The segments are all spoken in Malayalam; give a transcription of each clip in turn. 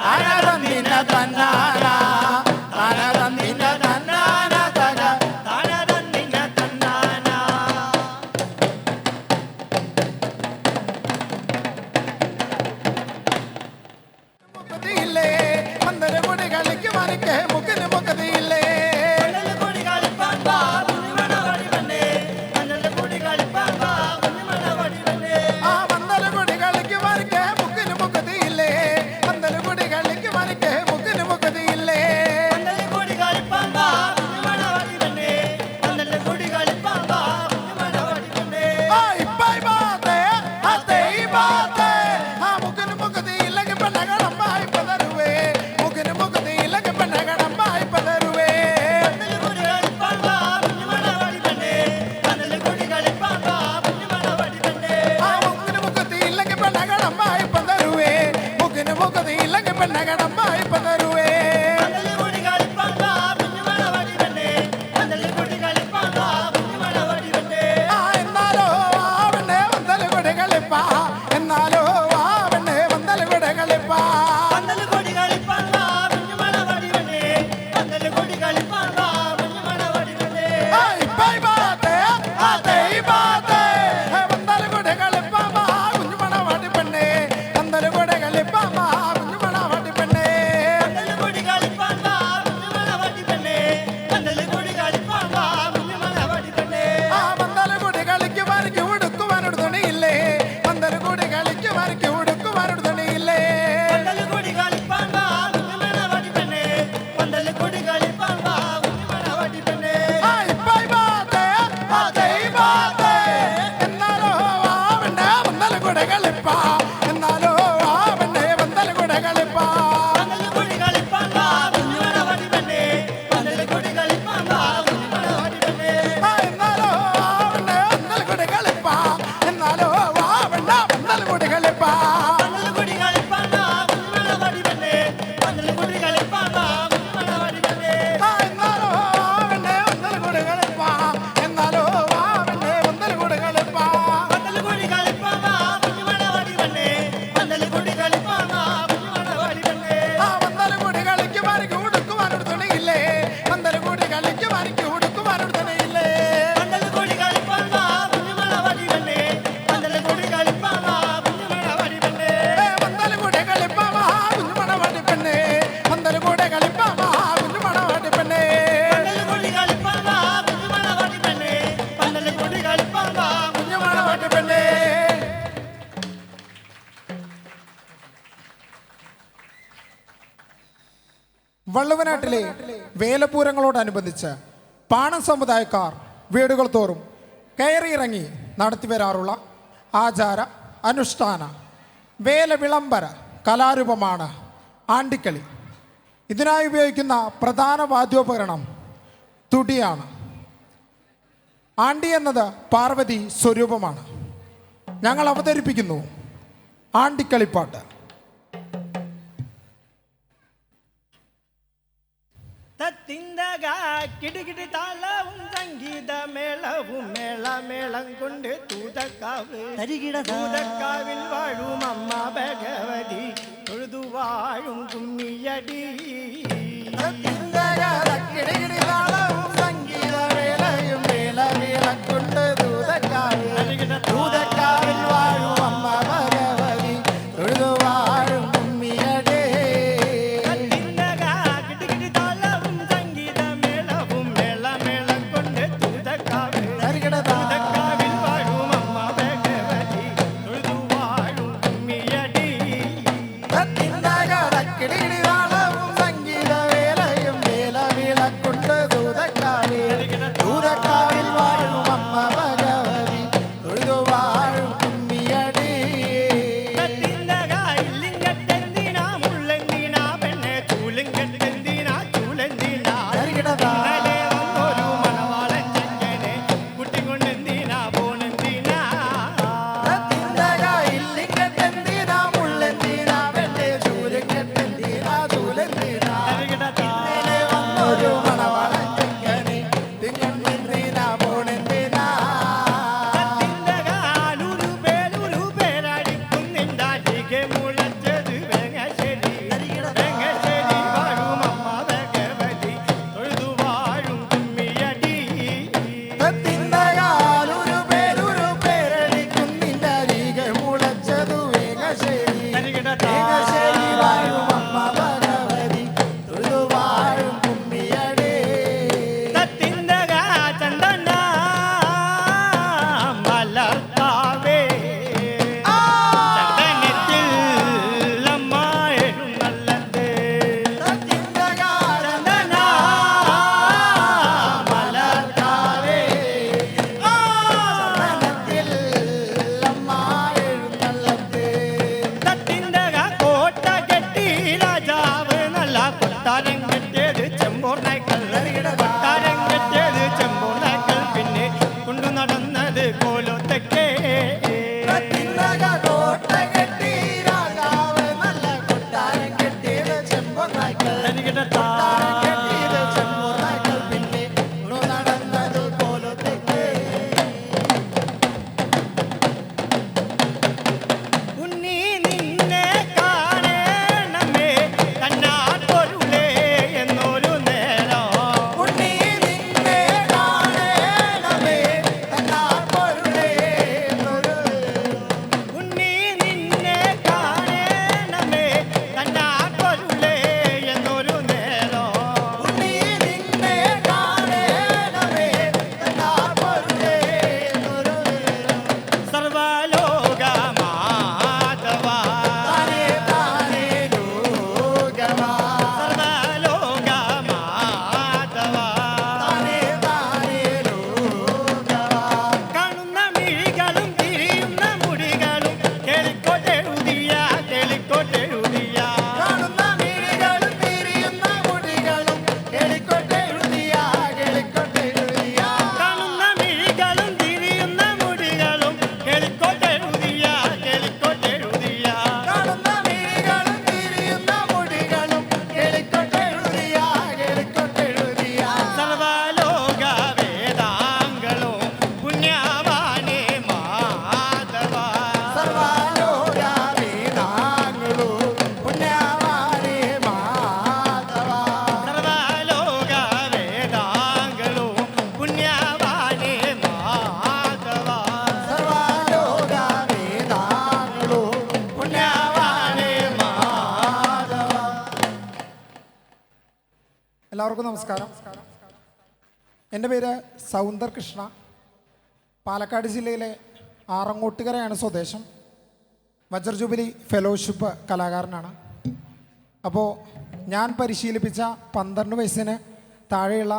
തനതന്നിന തന്നാന തനതന്നിന തന്നാന തക തനതന്നിന തന്നാന. മുഖതിയില്ലേ മന്ദരമുടി കളിക്ക് മറിക്ക് മുഖന് മുഖതിയില്ലേ വള്ളുവനാട്ടിലെ വേലപൂരങ്ങളോടനുബന്ധിച്ച് പാണം സമുദായക്കാർ വീടുകൾ തോറും കയറിയിറങ്ങി നടത്തിവരാറുള്ള ആചാര അനുഷ്ഠാന വേല വിളംബര കലാരൂപമാണ് ആണ്ടിക്കളി. ഇതിനായി ഉപയോഗിക്കുന്ന പ്രധാന വാദ്യോപകരണം തുടിയാണ്. ആണ്ടി എന്നത് പാർവതി സ്വരൂപമാണ്. ഞങ്ങൾ അവതരിപ്പിക്കുന്നു ആണ്ടിക്കളിപ്പാട്ട്. കിടുകിടി താളവും സംഗീത മേളവും മേളം കൊണ്ട് തൂതക്കാവിൽ വാഴും അമ്മ ഭഗവതി തൊഴുതു വാഴും കുമ്മിയടി. കിടുകിടി താളവും സംഗീത മേളയും മേളം കൊണ്ട് തൂതക്കാവിൽ വാഴും അമ്മ ഭഗവതി തൊഴുതു വാഴും കുമ്മിയടി. ദൂതക്കാവിൽ വാഴും അമ്മ ഭഗവതി തൊഴുതു വാഴും എല്ലാവർക്കും നമസ്കാരം. എൻ്റെ പേര് സൗന്ദർ കൃഷ്ണ. പാലക്കാട് ജില്ലയിലെ ആറങ്ങോട്ടുകരയാണ് സ്വദേശം. വജ്ര ജൂബിലി ഫെലോഷിപ്പ് കലാകാരനാണ്. അപ്പോൾ ഞാൻ പരിശീലിപ്പിച്ച 12 വയസ്സിന് താഴെയുള്ള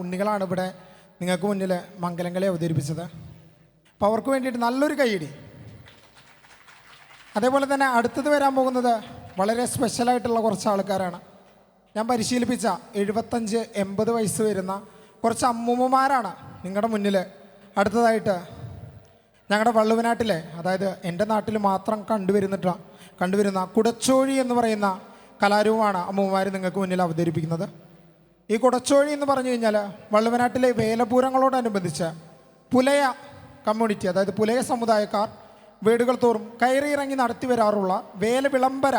ഉണ്ണികളാണ് ഇവിടെ നിങ്ങൾക്ക് മുന്നിൽ മംഗലങ്ങളെ അവതരിപ്പിച്ചത്. അപ്പോൾ അവർക്ക് വേണ്ടിയിട്ട് നല്ലൊരു കൈയടി. അതേപോലെ തന്നെ അടുത്തത് വരാൻ പോകുന്നത് വളരെ സ്പെഷ്യലായിട്ടുള്ള കുറച്ച് ആൾക്കാരാണ്. ഞാൻ പരിശീലിപ്പിച്ച 75-80 വയസ്സ് വരുന്ന കുറച്ച് അമ്മൂമ്മമാരാണ് നിങ്ങളുടെ മുന്നിൽ അടുത്തതായിട്ട് ഞങ്ങളുടെ വള്ളുവനാട്ടിലെ, അതായത് എൻ്റെ നാട്ടിൽ മാത്രം കണ്ടുവരുന്ന കുടച്ചോഴി എന്ന് പറയുന്ന കലാരൂപമാണ് അമ്മൂമ്മമാർ നിങ്ങൾക്ക് മുന്നിൽ അവതരിപ്പിക്കുന്നത്. ഈ കുടച്ചോഴി എന്ന് പറഞ്ഞു കഴിഞ്ഞാൽ വള്ളുവനാട്ടിലെ വേലപൂരങ്ങളോടനുബന്ധിച്ച് പുലയ കമ്മ്യൂണിറ്റി, അതായത് പുലയ സമുദായക്കാർ വീടുകൾ തോറും കയറിയിറങ്ങി നടത്തി വരാറുള്ള വേല വിളംബര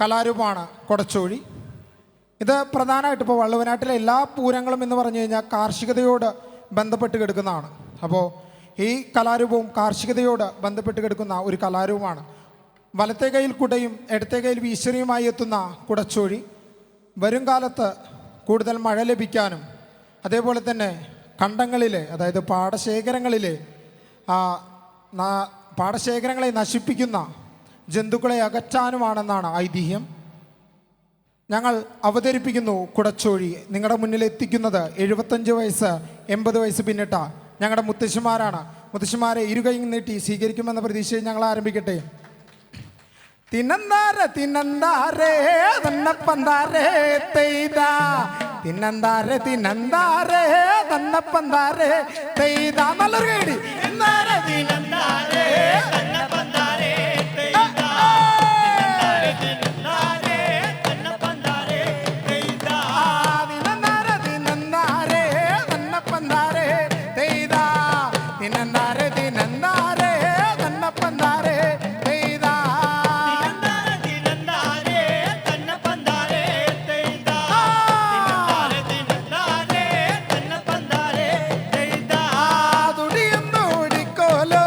കലാരൂപമാണ് കുടച്ചോഴി. ഇത് പ്രധാനമായിട്ട് ഇപ്പോൾ വള്ളുവനാട്ടിലെ എല്ലാ പൂരങ്ങളും എന്ന് പറഞ്ഞു കഴിഞ്ഞാൽ കാർഷികതയോട് ബന്ധപ്പെട്ട് കിടക്കുന്നതാണ്. അപ്പോൾ ഈ കലാരൂപവും കാർഷികതയോട് ബന്ധപ്പെട്ട് കിടക്കുന്ന ഒരു കലാരൂപമാണ്. വലത്തെ കയ്യിൽ കുടയും ഇടത്തെ കയ്യിൽ വീശറിയുമായി എത്തുന്ന കുടച്ചോഴി വരും കാലത്ത് കൂടുതൽ മഴ ലഭിക്കാനും അതേപോലെ തന്നെ കണ്ടങ്ങളിലെ, അതായത് പാടശേഖരങ്ങളെ നശിപ്പിക്കുന്ന ജന്തുക്കളെ അകറ്റാനുമാണെന്നാണ് ഐതിഹ്യം. ഞങ്ങൾ അവതരിപ്പിക്കുന്നു കുടച്ചോഴി. നിങ്ങളുടെ മുന്നിൽ എത്തിക്കുന്നത് 75 വയസ്സ് 80 വയസ്സ് പിന്നിട്ട ഞങ്ങളുടെ മുത്തശ്ശിമാരാണ്. മുത്തശ്ശിമാരെ ഇരുകൈ നീട്ടി സ്വീകരിക്കുമെന്ന പ്രതീക്ഷയിൽ ഞങ്ങൾ ആരംഭിക്കട്ടെ. തിന്നന്താരെ തിന്നന്താരേ തന്നപ്പന്താരേ തെയ്താ, തിന്നന്താരെ തിന്നന്താരേ തന്നപ്പന്താരേ തെയ്താ. നല്ലൊരു കേടി. തിന്നന്താരേ തന്നപ്പന്താരേ തുടിയൊന്നോടിക്കോലോ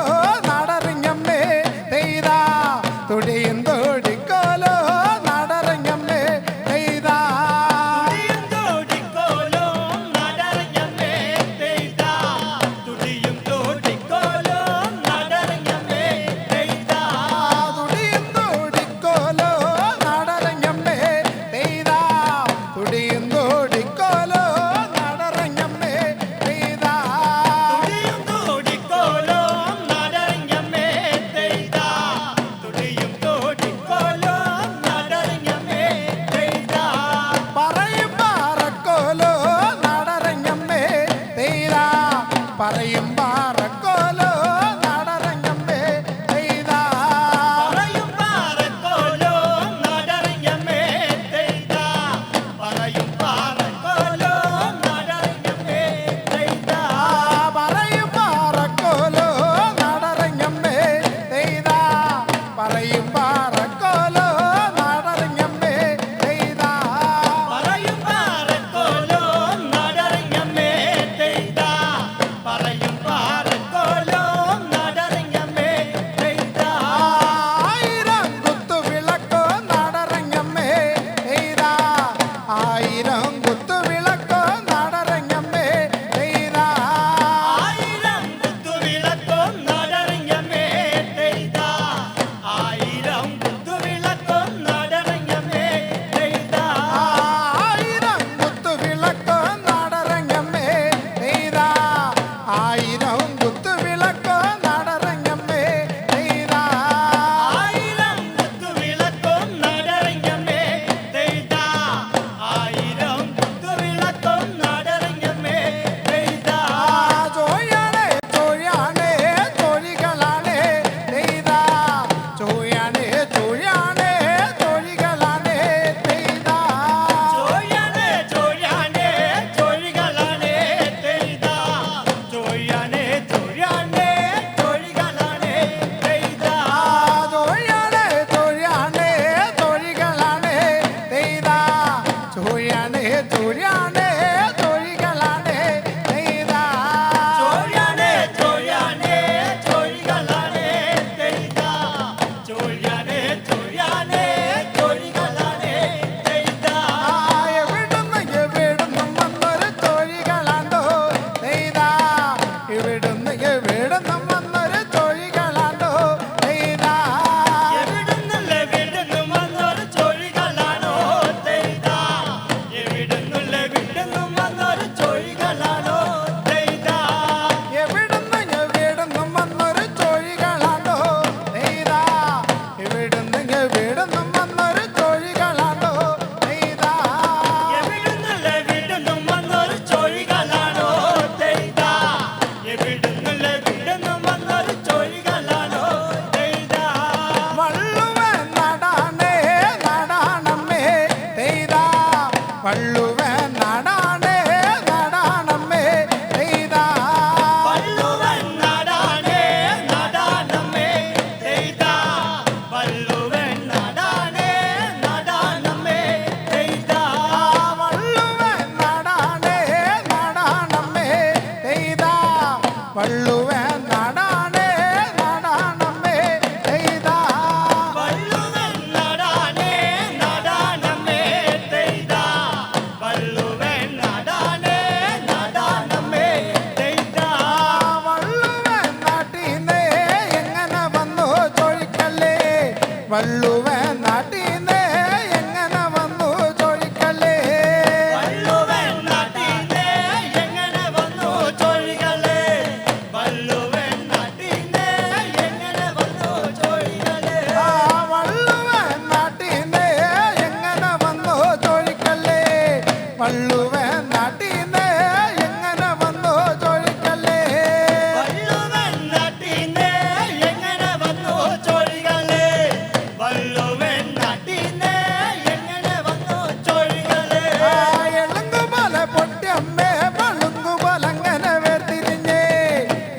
വള്ളുവൻ നാട്ടീന്ന് എങ്ങനെ വന്നു ചോദിക്കല്ലേ വള്ളുവൻ നാട്ടീന്ന് എങ്ങനെ വന്നു ചോദിക്കല്ലേ വള്ളുവൻ നാട്ടീന്ന് എങ്ങനെ വന്നു ചോദിക്കല്ലേ ആ വള്ളുവൻ നാട്ടീന്ന് എങ്ങനെ വന്നു ചോദിക്കല്ലേ വള്ളുവൻ നാട്ടീന്ന് എങ്ങനെ വന്നു ചോദിക്കല്ലേ വള്ളുവൻ നാട്ടീന്ന് എങ്ങനെ വന്നു ചോദിക്കല്ലേ വള്ളുവൻ നാട്ടീന്ന് എങ്ങനെ വന്നു ചോദിക്കല്ലേ ആ എളുങ്കുപോലെ പൊട്ടിയമ്മേ പളുങ്കുപോലെ അങ്ങനെ വേർതിരിഞ്ഞേ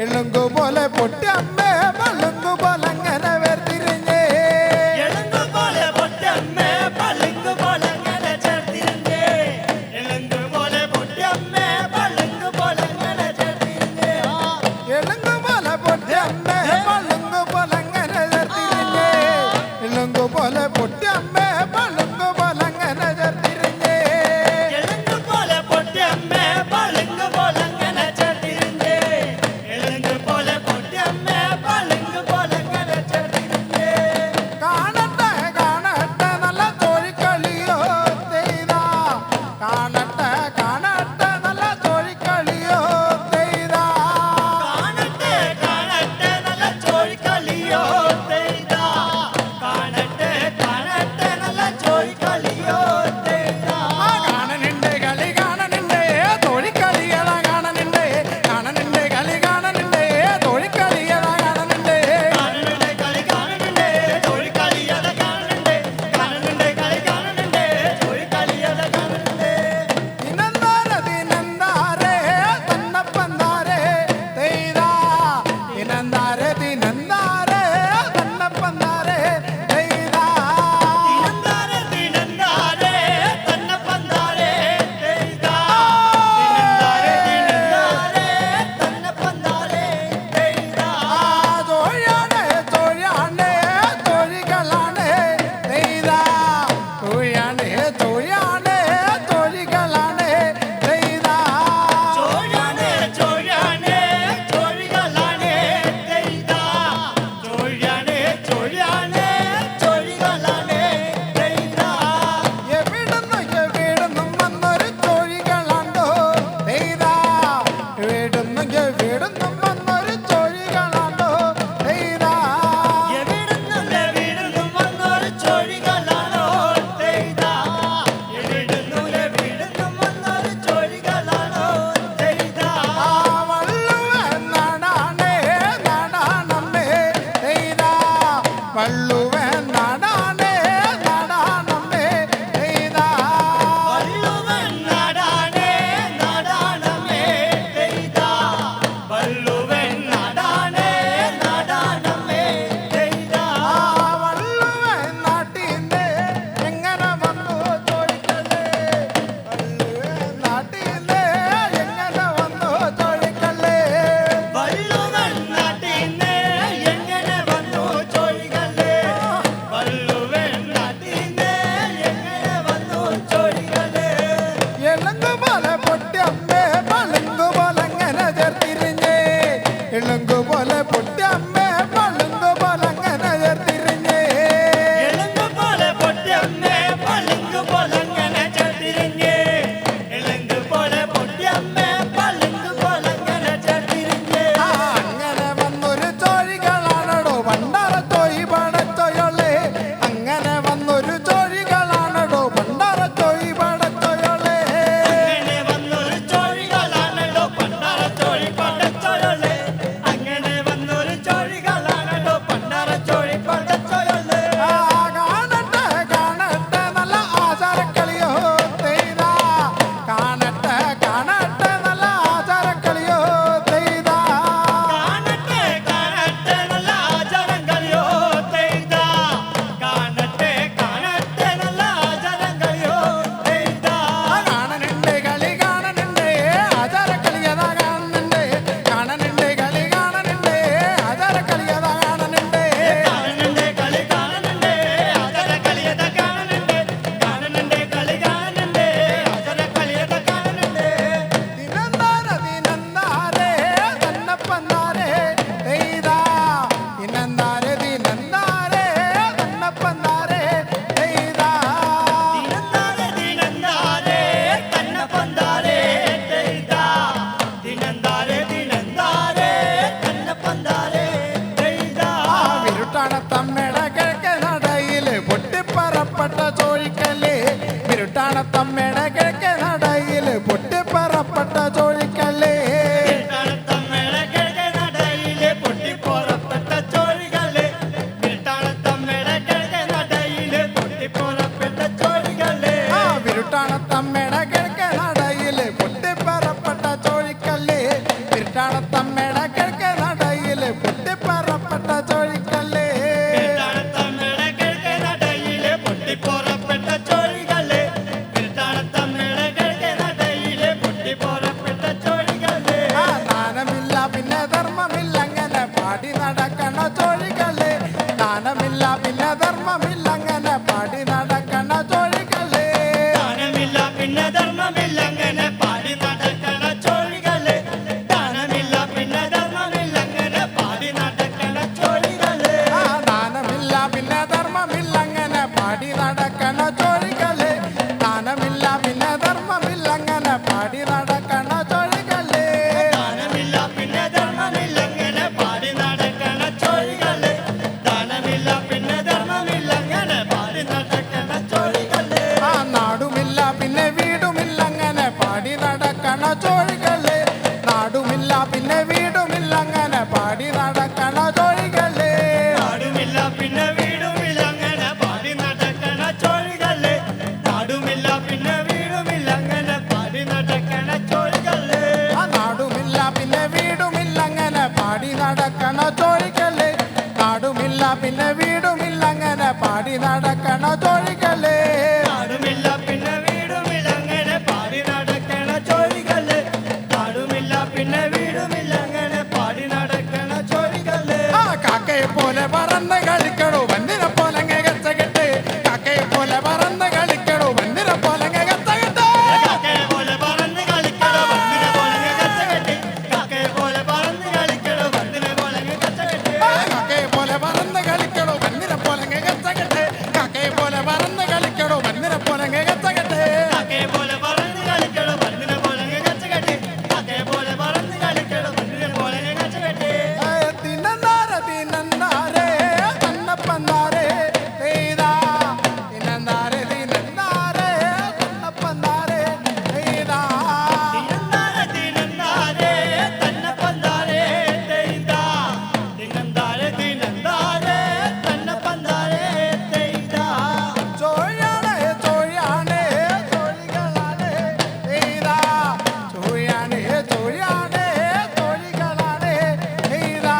എളുങ്കുപോലെ പൊട്ടിയമ്മേ പളുങ്കുപോലെ അങ്ങനെ വേർതിരിഞ്ഞേ എളുങ്കുപോലെ പൊട്ടമ്മേ പളുങ്കുപോലെ അങ്ങനെ ചേർത്തിരുന്നേ എളുങ്കുപോലെ പൊട്ടമ്മേ പളുങ്കുപോലെ അങ്ങനെ ചേർത്തിരുന്നേ എളുങ്കുപോലെ പൊട്ടിയമ്മേ പളുങ്കുപോലെ അങ്ങനെ വേർതിരിഞ്ഞേ എളുങ്കുപോലെ പൊട്ടിയമ്മേ പളുങ്കുപോലെ അങ്ങനെ ചേർത്തിരിഞ്ഞേ എളുങ്കുപോലെ പൊട്ടമ്മേ പളുങ്കുപോലെ അങ്ങനെ ചേർത്തിരുന്നേ എളുങ്കുപോലെ പൊട്ടമ്മേ പളുങ്കുപോലെ അങ്ങനെ ചേർത്തിരുന്നേ കാണട്ടെ കാണട്ടെ നല്ല തോഴിക്കളിയോ ചെയ്താ കാണട്ടെ കാണട്ടെ നല്ല തോഴിക്കളിയോ ചെയ്താ കാണട്ടെ കാണട്ടെ നല്ല ചോഴിക്കളിയോ ചെയ്താ കാണട്ടെ കാണട്ടെ നല്ല ചോഴിക്കളിയോ ചെയ്താ ആ കാണനുണ്ട് കളി കാണനുണ്ട് തോഴിക്കളികളാ കാണനുണ്ട് കാണനുണ്ട് കളി കാണനുണ്ട് തോഴിക്കളികളാ കാണനുണ്ട് കാണുന്നുണ്ട് കളി കാണുന്നുണ്ട് ചോഴിക്കളിയത കാണുന്നുണ്ട് കാണുന്നുണ്ട് കളി കാണുന്നുണ്ട് ചോഴിക്കളിയത കാണുന്നുണ്ട് ദിനന്താരെ ദിനന്താരെ തന്നപ്പന്താരെ തെയ്താ ദിനന്താരെ ദിനന്താരെ തന്നപ്പന്താരെ തെയ്താ ദിനന്താരെ ദിനന്താരെ തന്നപ്പന്താരെ തെയ്താ ദിനന്താരെ ദിനന്താരെ തന്നപ്പന്താരെ തെയ്താ തോഴിയാണ് തോഴിയാണ് തോഴികളാണ് തെയ്താ തോഴിയാണ് തോഴിയാണ് തോഴികളാണ് തെയ്താ ചോഴാണ് ചോഴാണ് ചോഴികളാണ് തെയ്താ ചോഴാണ് ചോഴാണ് ചോഴികളാണ് തെയ്താ എവിടുന്നും വന്നൊരു തോഴികളാണ്ടോ തെയ്താ എവിടുന്നും വന്നൊരു തോഴികളാണ്ടോ തെയ്താ എവിടുന്നും വന്നൊരു ചോഴികളാണോ തെയ്താ എവിടുന്നും വന്നൊരു ചോഴികളാണോ തെയ്താ ആ വള്ളുവൻ നാടാണേ നാടാണമ്മേ തെയ്താ വള്ളുവൻ നാടാണേ നാടാണമ്മേ തെയ്താ വള്ളുവൻ നാടാണേ നാടാണമ്മേ തെയ്താ വള്ളുവൻ നാടാണേ നാടാണമ്മേ തെയ്താ ആ വള്ളുവൻ നാട്ടീന്ന് എങ്ങനെ വന്നു ചോദിക്കല്ലേ വള്ളുവൻ നാട്ടീന്ന് എങ്ങനെ വന്നു ചോദിക്കല്ലേ വള്ളുവൻ നാട്ടീന്ന് എങ്ങനെ വന്നു ചോഴികളേ വിരുട്ടാണത്തമ്മയുടെ കിഴക്കേ നടയിൽ പൊട്ടിപ്പറപ്പെട്ട ചോഴിക്കല്ലേ വിരുട്ടാണത്തമ്മയുടെ കിഴക്കേ നടയിൽ പൊട്ടിപ്പറപ്പെട്ട ചോഴിക്കല്ലേ വിരുട്ടാണത്തമ്മയുടെ കിഴക്കേ നടയിൽ പൊട്ടിപ്പറപ്പെട്ട ചോഴിക്കല്ലേ വിരുട്ടാണത്തമ്മയുടെ കിഴക്കേ നടയിൽ പൊട്ടിപ്പറപ്പെട്ട ചോഴിക്കല്ലേ ദാനമില്ല പിന്നെ ധർമ്മമില്ല അങ്ങനെ പാടി നടക്കണ ചോഴിക്കല്ലേ ദാനമില്ല പിന്നെ ധർമ്മമില്ല അങ്ങനെ പാടി നടക്കണ ചോഴിക്കല്ലേ ദാനമില്ല പിന്നെ ധർമ്മമില്ല അങ്ങനെ പാടി നടക്കണ ചോഴിക്കല്ലേ ദാനമില്ല പിന്നെ ധർമ്മമില്ല അങ്ങനെ പാടി നടക്കണ ചോഴിക്കല്ലേ നാടുമില്ല പിന്നെ വീടുമില്ല അങ്ങനെ പാടി നടക്കണ ചോഴിക്കല്ലേ നാടുമില്ല പിന്നെ വീടുമില്ല അങ്ങനെ പാടി നടക്കണ ചോഴിക്കല്ലേ നാടുമില്ല പിന്നെ വീടുമില്ല അങ്ങനെ പാടി നടക്കണ ചോഴിക്കല്ലേ നാടുമില്ല പിന്നെ വീടുമില്ല അങ്ങനെ പാടി നടക്കണ ചോഴിക്കല്ലേ കാക്കയെ പോലെ പറന്ന് കളിക്കണോ വന്നിനെ പോലെ കച്ചകെട്ട് കാക്കയെ പോലെ പറന്ന് കളിക്കണോ വന്നിനെ പോലെ കച്ചകെട്ട് കാക്കയെ പോലെ പറന്ന് കളിക്കണോ വന്നിനെ പോലെ കച്ചകെട്ട് കാക്കയെ പോലെ പറന്ന് കളിക്കണോ വന്നിനെ പോലെ കച്ചകെട്ട് കാക്കയെ പോലെ പറന്ന് കളിക്കണോ വന്നിനെ പോലെ കച്ചകെട്ട് കാക്കയെ പോലെ പറന്ന് കളിക്കണോ വന്നിനെ പോലെ കച്ചകെട്ട് കാക്കയെ പോലെ പറന്ന് കളിക്കണോ വന്നിനെ പോലെ കച്ചകെട്ട് കാക്കയെ പോലെ പറന്ന് കളിക്കണോ വന്നിനെ പോലെ കച്ചകെട്ട് തിന്നന്നാരെ തിന്നന്നാരെ തന്നപ്പന്നാരെ എയ്താ തിന്നന്നാരെ തിന്നന്നാരെ തന്നപ്പന്നാരെ എയ്താ ചോഴിയാണേ ചോഴിയാണേ ചോഴികളാണേ എയ്താ ചോഴിയാണേ ചോഴിയാണേ ചോഴികളാണേ എയ്താ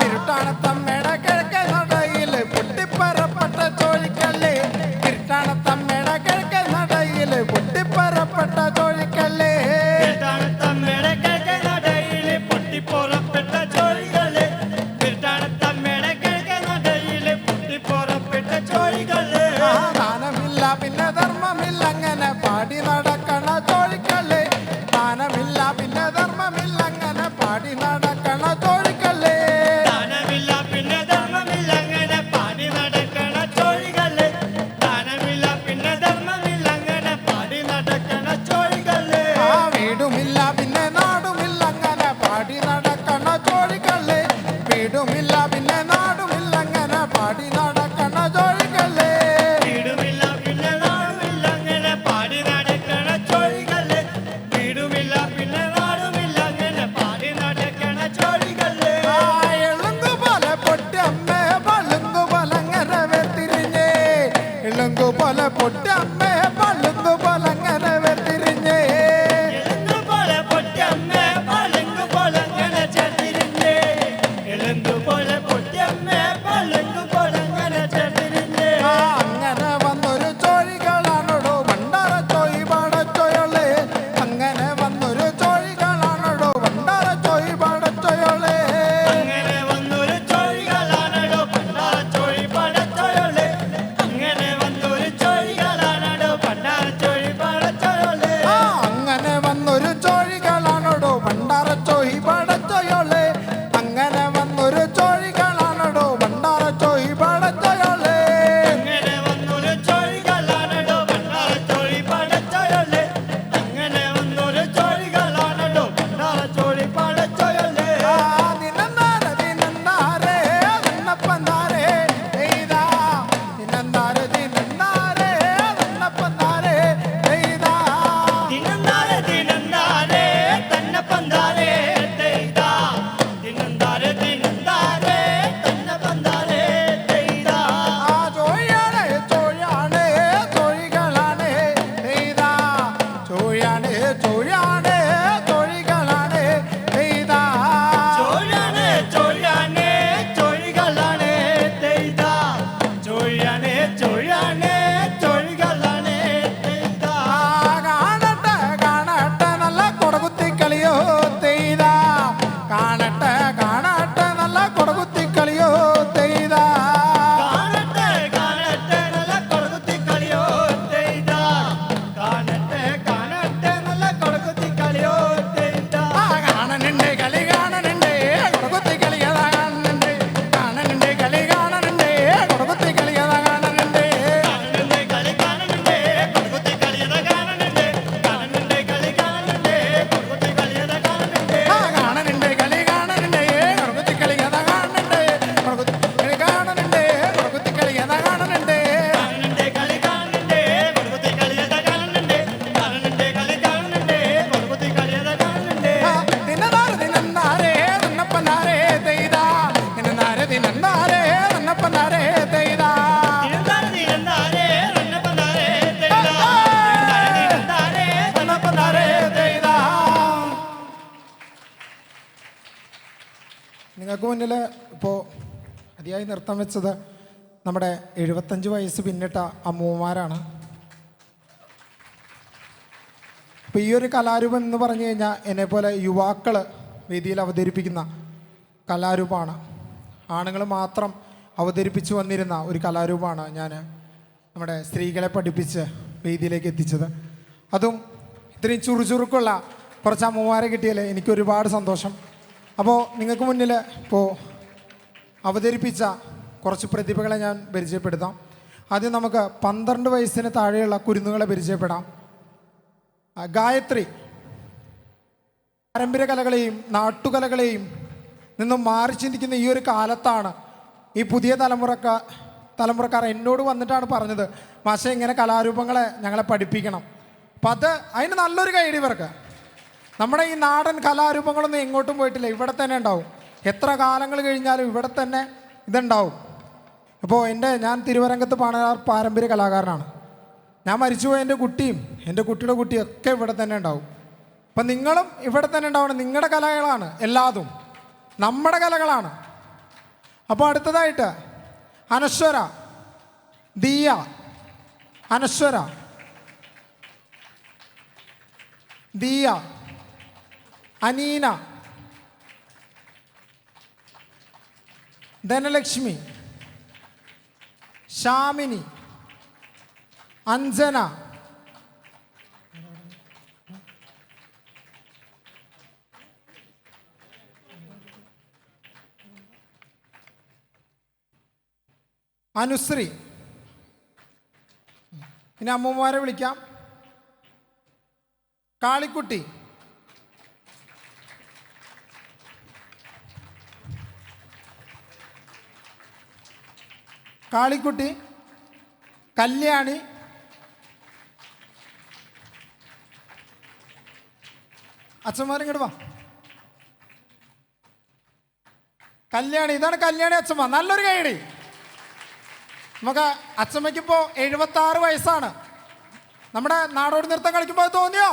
വിരുട്ടാണത്തമ്മയുടെ കിഴക്കേ നടയിൽ പൊട്ടിപ്പറപ്പെട്ട ചോഴിക്കല്ലേ വിരുട്ടാണത്തമ്മയുടെ കിഴക്കേ നടയിൽ പൊട്ടിപ്പറപ്പെട്ട ചോഴിക്കല്ലേ ദാനമില്ല പിന്നെ ധർമ്മമില്ല അങ്ങനെ പാടി നടക്കണ ചോഴിക്കല്ലേ ദാനമില്ല പിന്നെ ധർമ്മമില്ല അങ്ങനെ പാടി നടക്കണ ചോഴിക്കല്ലേ വീടുമില്ല പിന്നെ നാടുമില്ല അങ്ങനെ പാടി നടക്കണ ചോഴിക്കല്ലേ വീടുമില്ല പിന്നെ നാടുമില്ല അങ്ങനെ പാടി നടക്കണ ചോഴിക്കല്ലേ പാടി നടക്കണ നിങ്ങൾക്ക് മുന്നിൽ ഇപ്പോൾ അതിയായി നൃത്തം വെച്ചത് നമ്മുടെ 75 വയസ്സ് പിന്നിട്ട അമ്മൂമ്മമാരാണ്. അപ്പോൾ ഈ ഒരു കലാരൂപം എന്ന് പറഞ്ഞു കഴിഞ്ഞാൽ എന്നെപ്പോലെ യുവാക്കൾ വേദിയിൽ അവതരിപ്പിക്കുന്ന കലാരൂപമാണ്. ആണുങ്ങൾ മാത്രം അവതരിപ്പിച്ചു വന്നിരുന്ന ഒരു കലാരൂപമാണ് ഞാൻ നമ്മുടെ സ്ത്രീകളെ പഠിപ്പിച്ച് വേദിയിലേക്ക് എത്തിച്ചത്. അതും ഇത്രയും ചുറുചുറുക്കുള്ള കുറച്ച് അമ്മമാരെ കിട്ടിയാൽ എനിക്ക് ഒരുപാട് സന്തോഷം. അപ്പോൾ നിങ്ങൾക്ക് മുന്നിൽ ഇപ്പോൾ അവതരിപ്പിച്ച കുറച്ച് പ്രതിഭകളെ ഞാൻ പരിചയപ്പെടുത്താം. ആദ്യം നമുക്ക് 12 വയസ്സിന് താഴെയുള്ള കുരുന്നുകളെ പരിചയപ്പെടാം. ഗായത്രി പാരമ്പര്യ കലകളെയും നാട്ടുകലകളെയും നിന്നും മാറി ചിന്തിക്കുന്ന ഈ ഒരു കാലത്താണ് ഈ പുതിയ തലമുറക്കാർ എന്നോട് വന്നിട്ടാണ് പറഞ്ഞത്, മാഷെ ഇങ്ങനെ കലാരൂപങ്ങളെ ഞങ്ങളെ പഠിപ്പിക്കണം. അപ്പം അതിന് നല്ലൊരു കൈഡി ഇവർക്ക്. നമ്മുടെ ഈ നാടൻ കലാരൂപങ്ങളൊന്നും എങ്ങോട്ടും പോയിട്ടില്ല, ഇവിടെ തന്നെ ഉണ്ടാവും. എത്ര കാലങ്ങൾ കഴിഞ്ഞാലും ഇവിടെ തന്നെ ഇതുണ്ടാവും. അപ്പോൾ ഞാൻ തിരുവരങ്കത്ത് പാരമ്പര്യ കലാകാരനാണ്. ഞാൻ മരിച്ചുപോയ എൻ്റെ കുട്ടിയും എൻ്റെ കുട്ടിയുടെ കുട്ടിയും ഒക്കെ ഇവിടെ തന്നെ ഉണ്ടാവും. അപ്പം നിങ്ങളും ഇവിടെ തന്നെ ഉണ്ടാവണം. നിങ്ങളുടെ കലകളാണ് എല്ലാതും, നമ്മുടെ കലകളാണ്. അപ്പോൾ അടുത്തതായിട്ട് അനശ്വര, ദിയ, അനശ്വര, ദിയ, അനീന, ധനലക്ഷ്മി, ശാമിനി, അഞ്ജന, അനുശ്രീ. ഇനി അമ്മൂമ്മമാരെ വിളിക്കാം. കാളിക്കുട്ടി, കാളിക്കുട്ടി, കല്യാണി, അച്ഛന്മാരും ഇങ്ങോട്ട് വാ. കല്യാണി, ഇതാണ് കല്യാണി അച്ഛമ്മ. നല്ലൊരു കൈയടി. നമുക്ക് അച്ഛമ്മയ്ക്കിപ്പോൾ 76 വയസ്സാണ്. നമ്മുടെ നാടോടി നൃത്തം കളിക്കുമ്പോൾ തോന്നിയോ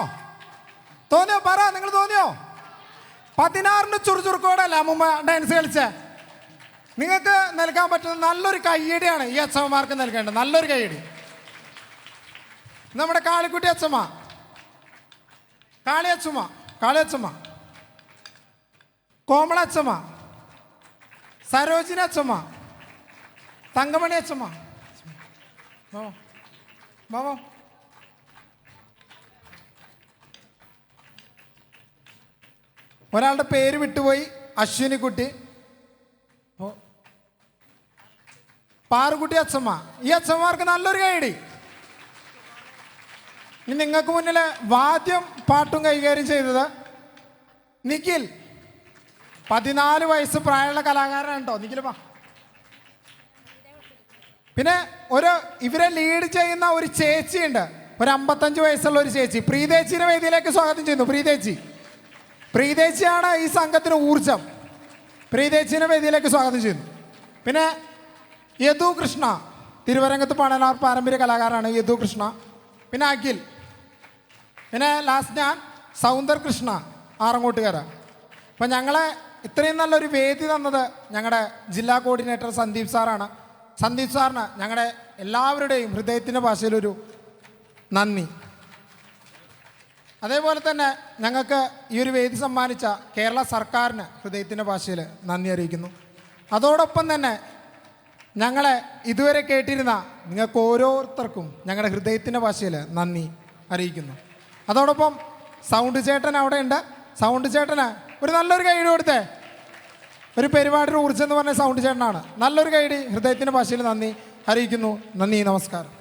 പറ, നിങ്ങൾ തോന്നിയോ? 16 ചുറുചുറുക്കോടെ അല്ല അമ്മൂമ്മ ഡാൻസ് കളിച്ചേ. നിങ്ങൾക്ക് നൽകാൻ പറ്റുന്ന നല്ലൊരു കയ്യടിയാണ് ഈ അച്ഛമ്മമാർക്ക് നൽകേണ്ടത്. നല്ലൊരു കയ്യടി. നമ്മുടെ കാളിക്കുട്ടി അച്ഛമ്മ, കാളിയച്ഛമ്മ, കോമള അച്ഛമ്മ, സരോജിനി അച്ഛമ്മ, തങ്കമണി അച്ഛമ്മ. മാമോ ഒരാളുടെ പേര് വിട്ടുപോയി, അശ്വിനിക്കുട്ടി. പാറുകുട്ടി അച്ഛമ്മ. ഈ അച്ഛന്മാർക്ക് നല്ലൊരു കൈയടി. ഇനി നിങ്ങൾക്ക് മുന്നിൽ വാദ്യം പാട്ടും കൈകാര്യം ചെയ്തത് നിഖിൽ. 14 വയസ്സ് പ്രായമുള്ള കലാകാരനാണ് കേട്ടോ നിഖിൽ. പിന്നെ ഇവരെ ലീഡ് ചെയ്യുന്ന ഒരു ചേച്ചിയുണ്ട്, ഒരു 55 വയസ്സുള്ള ഒരു ചേച്ചി. പ്രീതേച്ചിനെ വേദിയിലേക്ക് സ്വാഗതം ചെയ്യുന്നു. പ്രീതേച്ചിയാണ് ഈ സംഘത്തിന് ഊർജം. പ്രീതേച്ചിനെ വേദിയിലേക്ക് സ്വാഗതം ചെയ്യുന്നു. പിന്നെ യദു കൃഷ്ണ, തിരുവരങ്കത്ത് പണനാർ പാരമ്പര്യ കലാകാരനാണ് യദു കൃഷ്ണ. പിന്നെ അഖിൽ. പിന്നെ ലാസ്റ്റ് ഞാൻ സൗന്ദർ കൃഷ്ണ, ആറങ്ങോട്ടുകാര. അപ്പം ഞങ്ങളെ ഇത്രയും നല്ലൊരു വേദി തന്നത് ഞങ്ങളുടെ ജില്ലാ കോർഡിനേറ്റർ സന്ദീപ് സാറാണ്. സന്ദീപ് സാറിന് ഞങ്ങളുടെ എല്ലാവരുടെയും ഹൃദയത്തിൻ്റെ ഭാഷയിലൊരു നന്ദി. അതേപോലെ തന്നെ ഞങ്ങൾക്ക് ഈ ഒരു വേദി സമ്മാനിച്ച കേരള സർക്കാരിന് ഹൃദയത്തിൻ്റെ ഭാഷയിൽ നന്ദി അറിയിക്കുന്നു. അതോടൊപ്പം തന്നെ ഞങ്ങളെ ഇതുവരെ കേട്ടിരുന്ന നിങ്ങൾക്ക് ഓരോരുത്തർക്കും ഞങ്ങളുടെ ഹൃദയത്തിൻ്റെ ഭാഷയിൽ നന്ദി അറിയിക്കുന്നു. അതോടൊപ്പം സൗണ്ട് ചേട്ടൻ അവിടെ ഉണ്ട്. സൗണ്ട് ചേട്ടന് ഒരു നല്ലൊരു കൈഡി കൊടുത്തേ. ഒരു പരിപാടിയുടെ ഊർജ്ജം എന്ന് പറഞ്ഞ സൗണ്ട് ചേട്ടനാണ്. നല്ലൊരു കൈഡി. ഹൃദയത്തിൻ്റെ ഭാഷയിൽ നന്ദി അറിയിക്കുന്നു. നന്ദി, നമസ്കാരം.